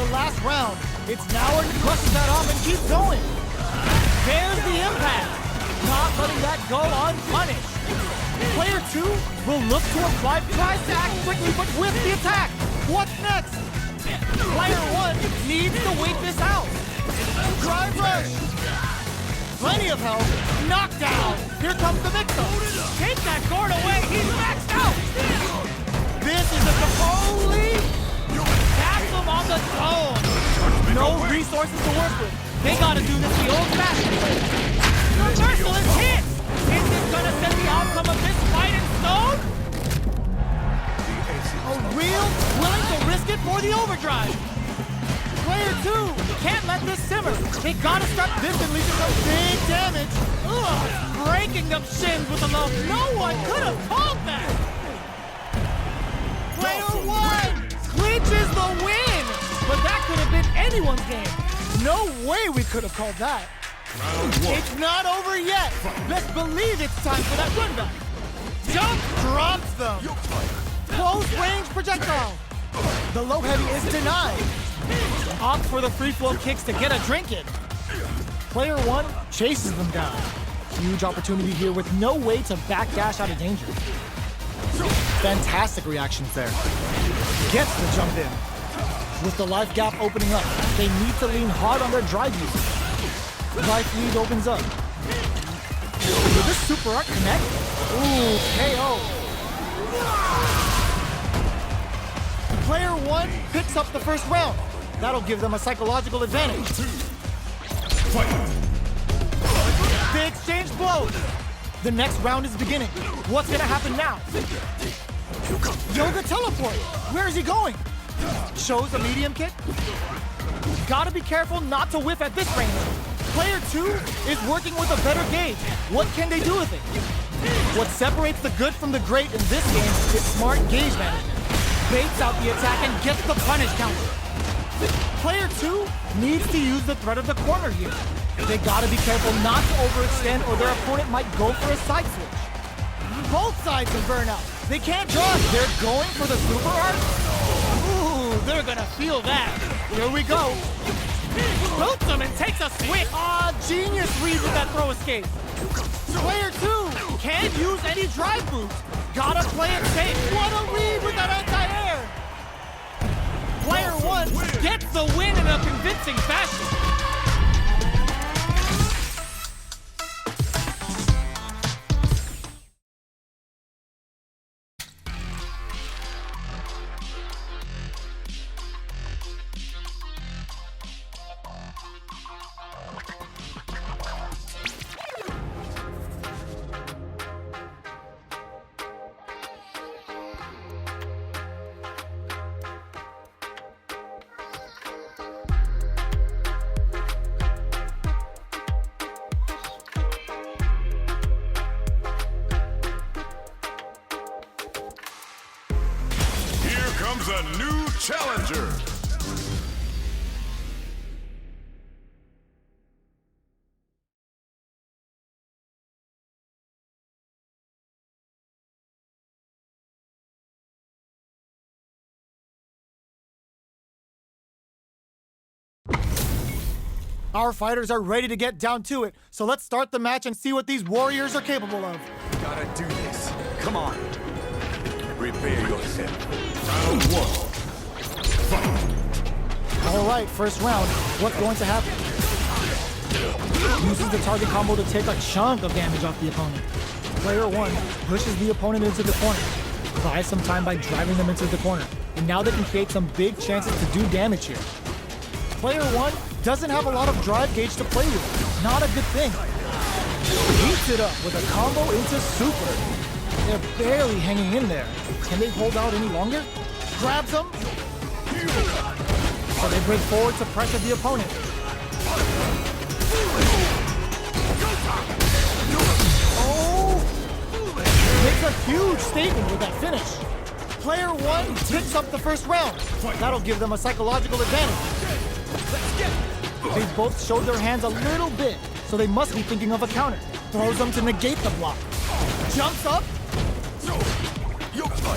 the last round. It's now or crushes that off and keeps going. There's the impact. Not letting that go unpunished. Player 2 will look to apply, tries to act quickly, but with the attack. What's next? Player 1 needs to wait this out. Drive rush. Plenty of help. Knockdown. Here comes the mix-up. Take that guard away. He's maxed out. This is a holy. Pass him on the dome. No resources to work with. They gotta do this the old-fashioned way. Reversal is hit. Is this gonna set the outcome of this fight in stone? A real willing to risk it for the overdrive. Player 2 can't let this simmer. They gotta start this and lead to some big damage. Ugh, breaking them shins with a low. No one could have called that. Player 1 clinches the win. But that could have been anyone's game. No way we could have called that. It's not over yet. Let's believe it's time for that run back. Jump drops them. Close range projectile. The low heavy is denied. Opts for the free flow kicks to get a drink in. Player 1 chases them down. Huge opportunity here with no way to backdash out of danger. Fantastic reactions there. Gets the jump in. With the life gap opening up, they need to lean hard on their drive usage. Life lead opens up. Will this super art connect? Ooh, KO. Player 1 picks up the first round. That'll give them a psychological advantage. They exchange blows. The next round is beginning. What's gonna happen now? Yoga teleport. Where is he going? Shows a medium kick. Gotta be careful not to whiff at this range. Player 2 is working with a better gauge. What can they do with it? What separates the good from the great in this game is smart gauge management. Baits out the attack and gets the punish counter. Player 2 needs to use the threat of the corner here. They gotta be careful not to overextend or their opponent might go for a side switch. Both sides can burn out. They can't dodge. They're going for the super art. Ooh, they're gonna feel that. Here we go. Boots him and takes a swing. Genius read with that throw escape. Player 2 can't use any drive boost. Gotta play it safe. What a read with that anti-air. Player 1 gets the win in a convincing fashion. Comes a new challenger. Our fighters are ready to get down to it, so let's start the match and see what these warriors are capable of. Gotta do this. Come on. Prepare yourself. Round 1. Fight. All right, first round. What's going to happen? Uses the target combo to take a chunk of damage off the opponent. Player 1 pushes the opponent into the corner. Buys some time by driving them into the corner. And now they can create some big chances to do damage here. Player 1 doesn't have a lot of drive gauge to play with. Not a good thing. Heats it up with a combo into super. They're barely hanging in there. Can they hold out any longer? Grabs them. So they break forward to pressure the opponent. Oh! Makes a huge statement with that finish. Player 1 picks up the first round. That'll give them a psychological advantage. They both showed their hands a little bit, so they must be thinking of a counter. Throws them to negate the block. Jumps up.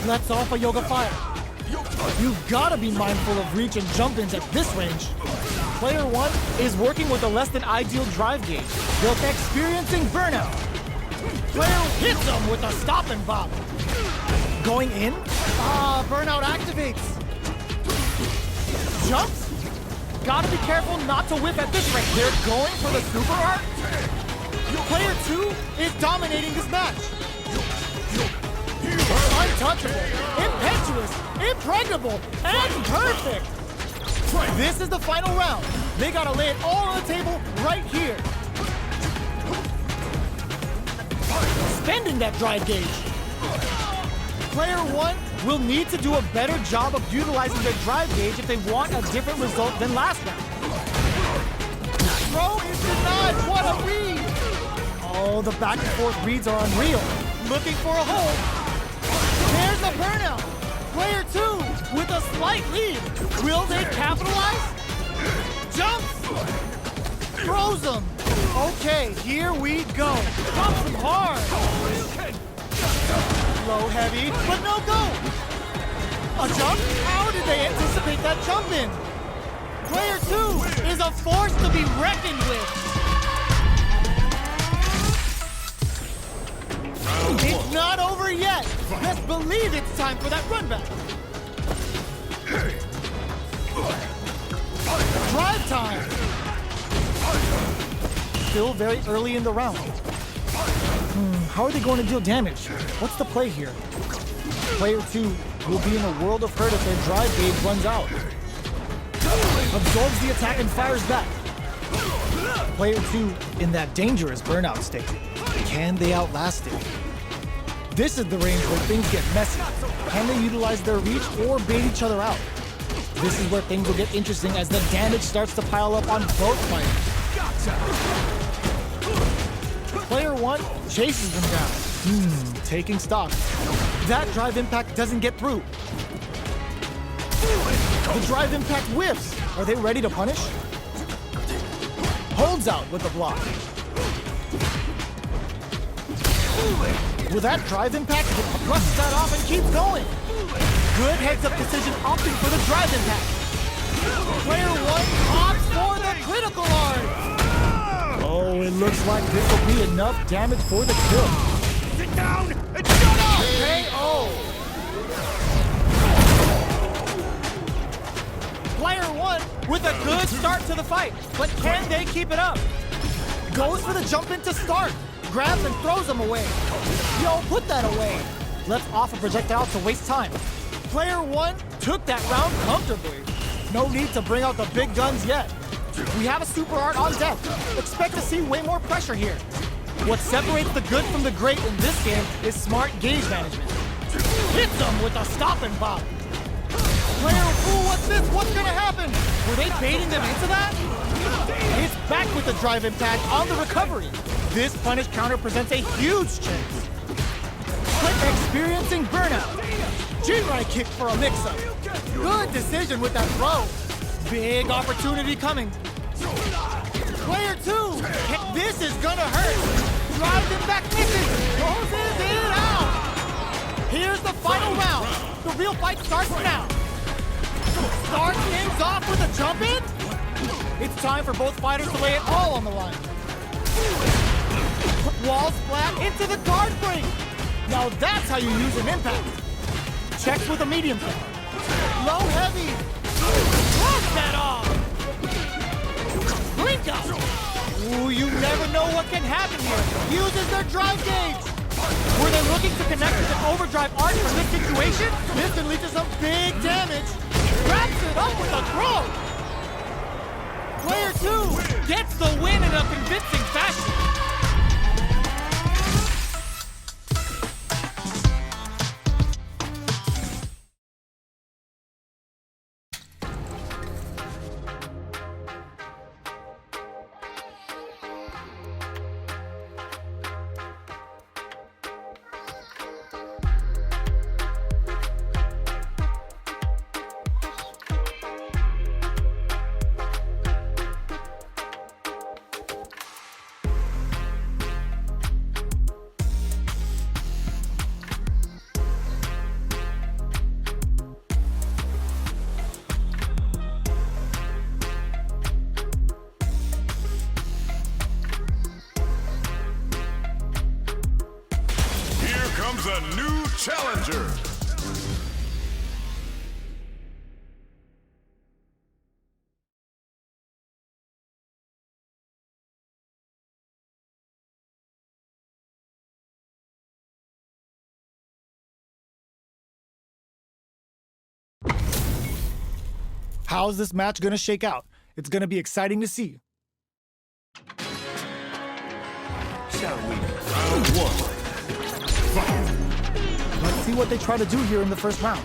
Lets off a Yoga Fire. You've gotta be mindful of reach and jump-ins at this range. Player 1 is working with a less than ideal drive gauge, while experiencing burnout. Player hits him with a stop and bop. Going in? Burnout activates. Jumps? Gotta be careful not to whiff at this range. They're going for the super art? Player 2 is dominating this match. Untouchable, impetuous, impregnable, and perfect. This is the final round. They gotta lay it all on the table right here. Spending that drive gauge. Player 1 will need to do a better job of utilizing their drive gauge if they want a different result than last round. Throw is denied. What a read! Oh, the back and forth reads are unreal. Looking for a hole. There's the burnout. Player 2 with a slight lead. Will they capitalize? Jumps. Throws them. Okay, here we go. Jumps them hard. Low, heavy, but no go. A jump? How did they anticipate that jump in? Player 2 is a force to be reckoned with. It's not over yet. Best believe it's time for that run back. Drive time. Still very early in the round. How are they going to deal damage? What's the play here? Player 2 will be in a world of hurt if their drive gauge runs out. Absorbs the attack and fires back. Player 2 in that dangerous burnout state. Can they outlast it? This is the range where things get messy. Can they utilize their reach or bait each other out? This is where things will get interesting as the damage starts to pile up on both fighters. Player 1 chases them down. Taking stock. That drive impact doesn't get through. The drive impact whiffs. Are they ready to punish? Holds out with the block. With that drive impact, it brushes that off and keeps going. Good heads-up decision opting for the drive impact. Player 1 opts for the critical art. Oh, it looks like this will be enough damage for the kill. Sit down and shut up! KO. Player 1 with a good start to the fight, but can they keep it up? Goes for the jump in to start. Grabs and throws them away. Yo, put that away. Lets off a projectile to waste time. Player 1 took that round comfortably. No need to bring out the big guns yet. We have a super art on deck. Expect to see way more pressure here. What separates the good from the great in this game is smart gauge management. Hits them with a stop and bop. Player, ooh, what's this? What's gonna happen? Were they baiting them into that? It's back with the drive impact on the recovery. This punish counter presents a huge chance. Experiencing burnout. Jinrai kick for a mix-up. Good decision with that throw. Big opportunity coming. Player 2. This is gonna hurt. Drives it back, misses. Closes it out. Here's the final round. The real fight starts now. Start things off with a jump in. It's time for both fighters to lay it all on the line. Walls flat into the guard break. Now that's how you use an impact. Checks with a medium kick. Low heavy. Block that off. Blink up. Ooh, you never know what can happen here. Uses their drive gauge. Were they looking to connect with an overdrive art from this situation? This can lead to some big damage. Wraps it up with a throw. Player 2 gets the win in a convincing fashion. challenger. How's this match gonna shake out? It's gonna be exciting to see. Shall we? Round one. Let's see what they try to do here in the first round.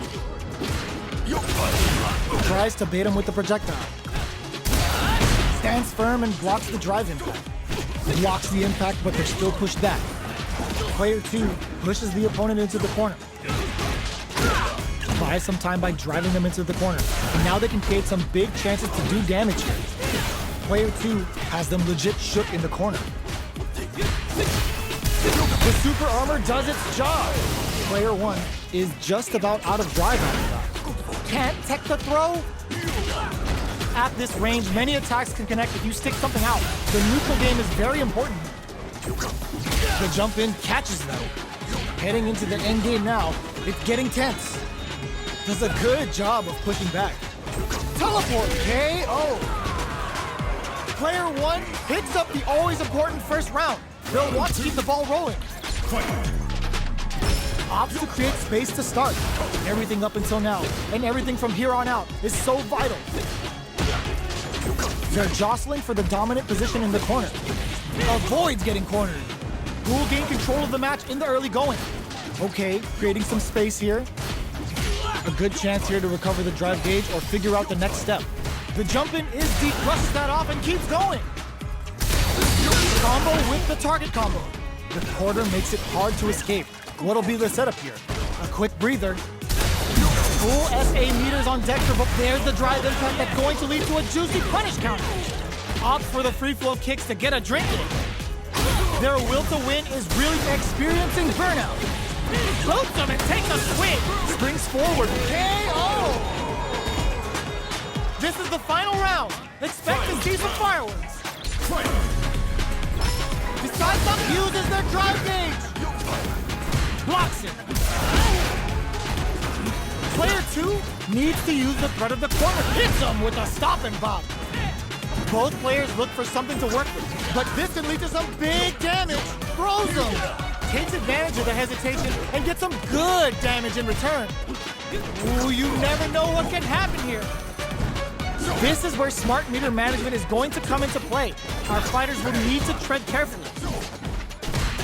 Tries to bait him with the projectile. Stands firm and blocks the drive impact. Blocks the impact, but they're still pushed back. Player 2 pushes the opponent into the corner. Buys some time by driving them into the corner. And now they can create some big chances to do damage here. Player 2 has them legit shook in the corner. The super armor does its job. Player 1 is just about out of drive after that. Can't tech the throw? At this range, many attacks can connect if you stick something out. The neutral game is very important. The jump in catches though. Heading into the end game now, it's getting tense. Does a good job of pushing back. Teleport KO. Player 1 hits up the always important first round. They'll want to keep the ball rolling. Opts to create space to start. Everything up until now, and everything from here on out, is so vital. They're jostling for the dominant position in the corner. Avoids getting cornered. Who will gain control of the match in the early going? Okay, creating some space here. A good chance here to recover the drive gauge or figure out the next step. The jump in is deep, brushes that off and keeps going. Combo with the target combo. The quarter makes it hard to escape. What'll be the setup here? A quick breather. Full SA meters on Dexter, but there's the drive impact that's going to lead to a juicy punish counter. Opts for the free flow kicks to get a drink in. Their will to win is really experiencing burnout. Boots him and takes a swing. Springs forward. KO! This is the final round. Expect to see some fireworks. Decides up uses their drive gauge. Blocks it. Player 2 needs to use the threat of the corner. Hits him with a stop and bop. Both players look for something to work with, but this can lead to some big damage. Throws him. Takes advantage of the hesitation and gets some good damage in return. Ooh, you never know what can happen here. This is where smart meter management is going to come into play. Our fighters will need to tread carefully.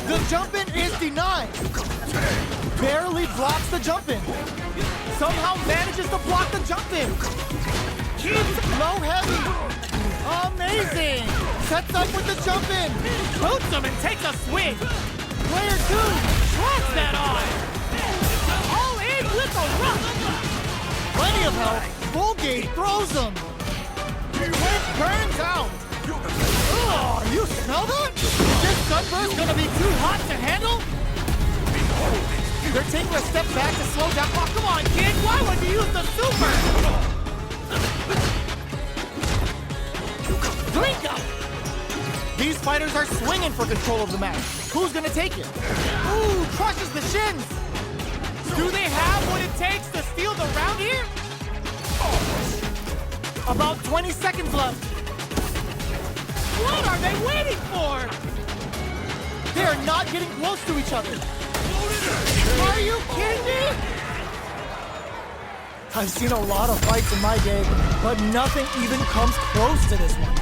The jump in is denied. Barely blocks the jump in. Somehow manages to block the jump in. Keeps low heavy. Amazing. Sets up with the jump in. Boots him and takes a swing. Player 2 drops that on. All in with a rush. Plenty of help. Full gauge throws him. Whip burns out. Oh, you smell that? Is this sunburst gonna be too hot to handle? They're taking a step back to slow down. Oh, come on, kid. Why would you use the super? Drink up. These fighters are swinging for control of the match. Who's gonna take it? Ooh, crushes the shins. Do they have what it takes to steal the round here? About 20 seconds left. What are they waiting for? They are not getting close to each other. Are you kidding me? I've seen a lot of fights in my day, but nothing even comes close to this one.